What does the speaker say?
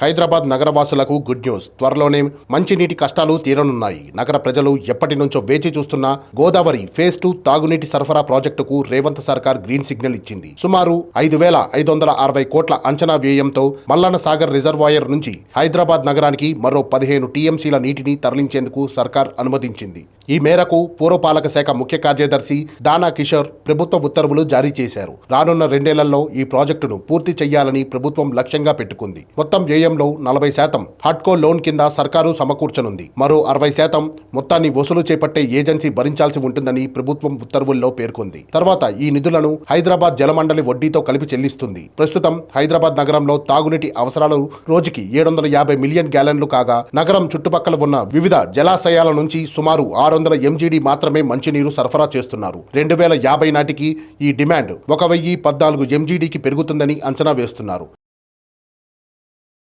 Hyderabad నగరవాసులకు good news. త్వరలోనే మంచినీటి కష్టాలు తీరనున్నాయి. నగర ప్రజలు ఎప్పటి నుంచో వేచి చూస్తున్న గోదావరి ఫేజ్ 2 తాగునీటి సరఫరా ప్రాజెక్టుకు రేవంత్ సర్కార్ గ్రీన్ సిగ్నల్ ఇచ్చింది. సుమారు 5,560 కోట్ల అంచనా వ్యయంతో మల్లన్న సాగర్ రిజర్వాయర్ నుంచి హైదరాబాద్ నగరానికి మరో 15 టీఎంసీల నీటిని తరలించేందుకు సర్కార్ అనుమతించింది. ఈ మేరకు పురపాలక శాఖ ముఖ్య కార్యదర్శి దానా కిషోర్ ప్రభుత్వ ఉత్తర్వులు జారీ చేశారు. రానున్న 2 ఏళ్లలో ఈ ప్రాజెక్టును పూర్తి చేయాలని ప్రభుత్వం లక్ష్యంగా పెట్టుకుంది. మొత్తం వ్యయంలో 40% హాట్కో లోన్ కింద సర్కారు సమకూర్చనుంది. మరో 60% మొత్తాన్ని వసూలు చేపట్టే ఏజెన్సీ భరించాల్సి ఉంటుందని ప్రభుత్వం ఉత్తర్వుల్లో పేర్కొంది. తర్వాత ఈ నిధులను హైదరాబాద్ జలమండలి వడ్డీతో కలిపి చెల్లిస్తుంది. ప్రస్తుతం హైదరాబాద్ నగరంలో తాగునీటి అవసరాలు రోజుకి 750 మిలియన్ గ్యాలన్లు కాగా, నగరం చుట్టుపక్కల ఉన్న వివిధ జలాశయాల నుంచి సుమారు 600 MGD మాత్రమే మంచినీరు సరఫరా చేస్తున్నారు. 2050 నాటికి ఈ డిమాండ్ 1014 MGDకి పెరుగుతుందని అంచనా వేస్తున్నారు.